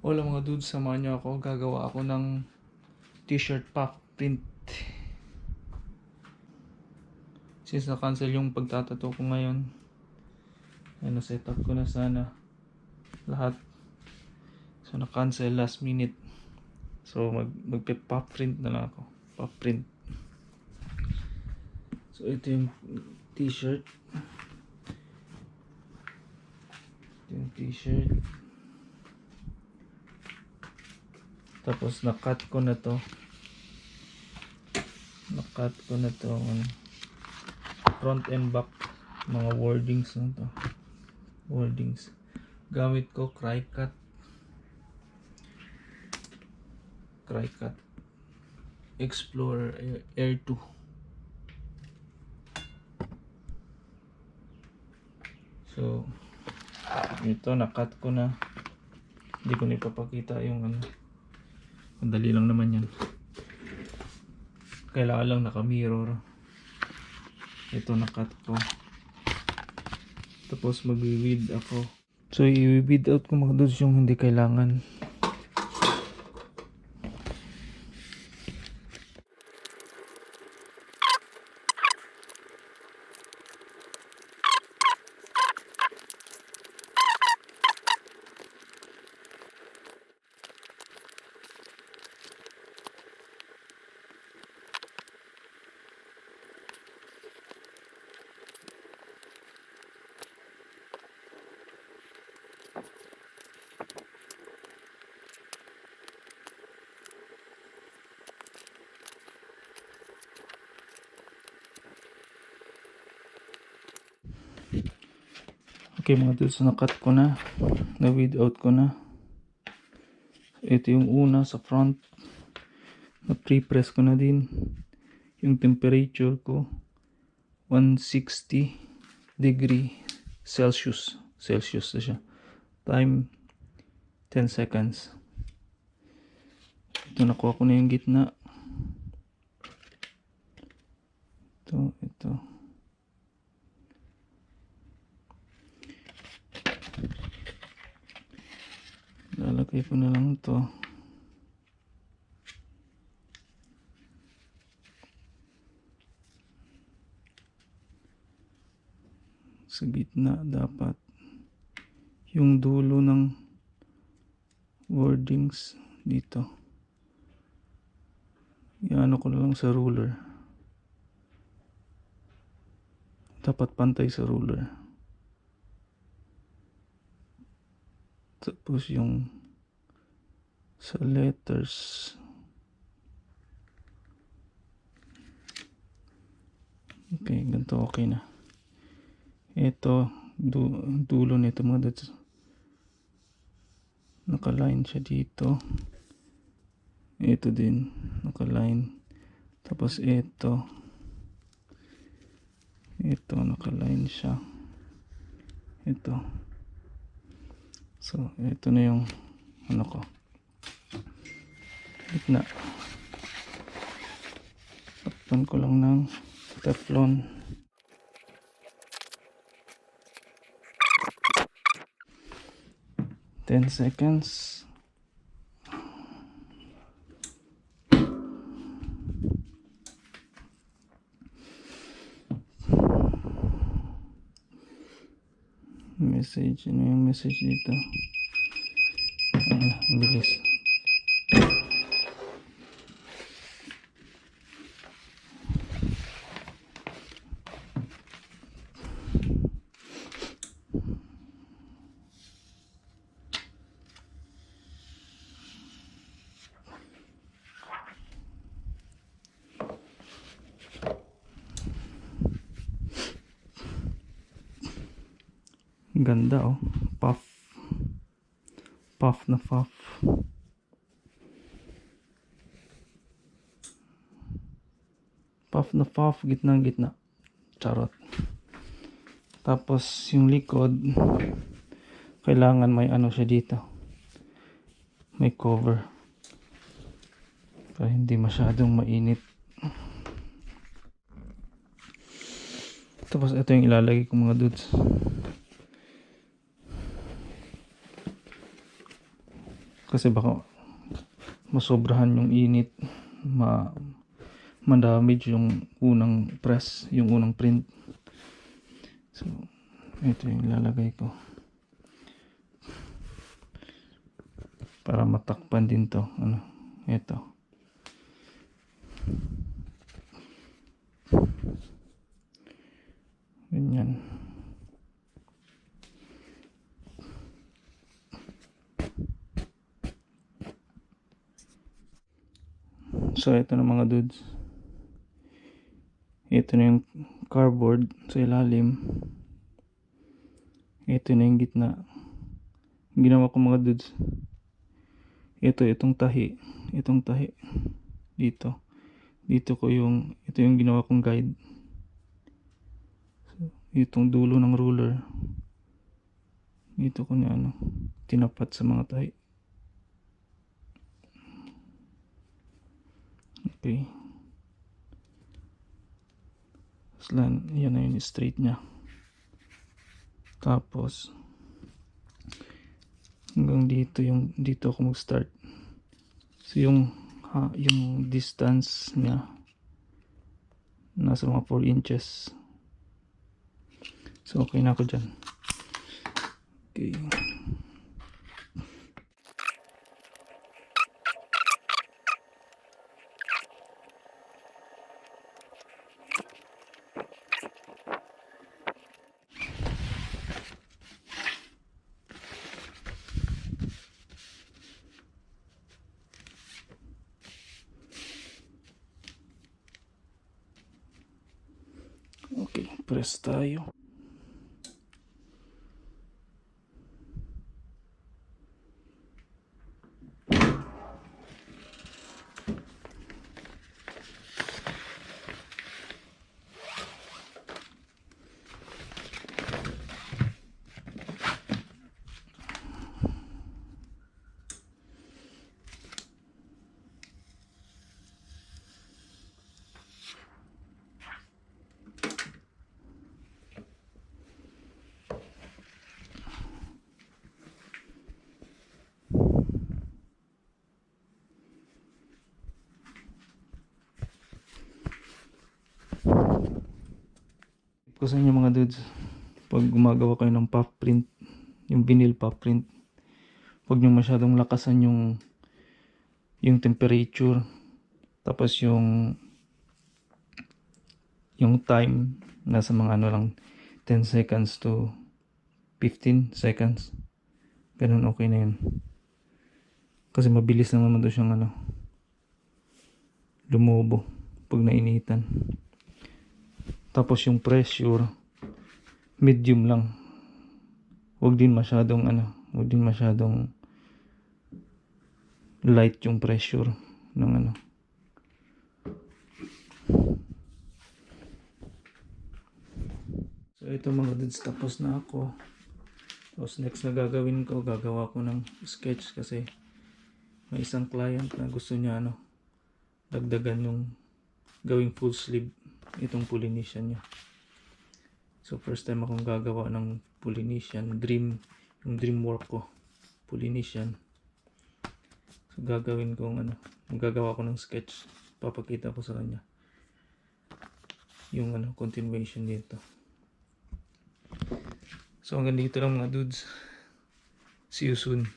Hola mga dudes, samahan niyo ako. Gagawa ako ng t-shirt puff print. Since na-cancel yung pagtatato ko ngayon, ay na-setup ko na sana lahat. So na-cancel last minute. So magpe-puff print na lang ako. Puff print. So ito yung t-shirt. Tapos na-cut ko na to. Front and back mga wordings na to. Gamit ko Cricut Explorer Air 2. So ito na-cut ko na. Hindi ko na ipapakita yung ano. Madali lang naman yan. Kailangan lang naka-mirror. Ito na-cut ko. Tapos mag-weed ako. So i-weed out ko mga dudes yung hindi kailangan. Okay mga dudes, na-cut ko na. Na-weed out ko na. Ito yung una sa front. Na-pre-press ko na din. Yung temperature ko 160 degree Celsius na siya. Time 10 seconds. Ito, nakuha ko na yung gitna. Ito. Lalagay ko na lang to. Sa gitna dapat yung dulo ng wordings dito. Iano ko na lang sa ruler. Dapat pantay sa ruler. Tapos yung sa letters, okay, ganito okay na. Ito dulo nito mga dudes, nakaline siya dito. Ito din nakaline. Tapos ito nakaline siya. Ito. So ito na yung ano ko, gitna. Takpan ko lang ng Teflon. Ten seconds. Message, ano yung message dito? Bilis. Ganda oh. Puff na puff. Puff na puff, gitna. Charot. Tapos yung likod, kailangan may ano siya dito. May cover. Para hindi masyadong mainit. Tapos ito yung ilalagay ko mga dudes. Kasi baka masobrahan yung init, ma-damage yung unang press, yung unang print. So ito yung lalagay ko para matakpan din to. Ito. Ganyan. So ito na mga dudes. Ito na yung cardboard sa ilalim. Ito na yung gitna. Ginawa ko mga dudes. Itong tahi. Itong tahi. Dito. Ito yung ginawa kong guide. So, itong dulo ng ruler. Dito ko na tinapat sa mga tahi. Okay. Yan na yung straight nya. Tapos hanggang dito ako mag-start. So yung distance nya nasa mga 4 inches. So okay na ako dyan. Okay. Okay, press tayo. Ko sa inyo mga dudes, pag gumagawa kayo ng puff print, yung vinyl puff print, huwag nyo masyadong lakasan yung temperature, tapos yung time nasa mga lang 10 seconds to 15 seconds, ganun okay na yun. Kasi mabilis naman doon siyang lumubo pag nainitan. Tapos yung pressure medium lang. Huwag din masyadong light yung pressure ng So ito mga dudes, tapos na ako. Tapos next na gagawin ko, gagawa ko ng sketch kasi may isang client na gusto niya dagdagan yung gawing full sleeve itong Polynesian niya. So first time akong gagawa ng Polynesian yung dream work ko, Polynesian. So gagawin kong gagawa ko ng sketch, papakita ko sa kanya yung continuation dito. So hanggang dito lang mga dudes, see you soon.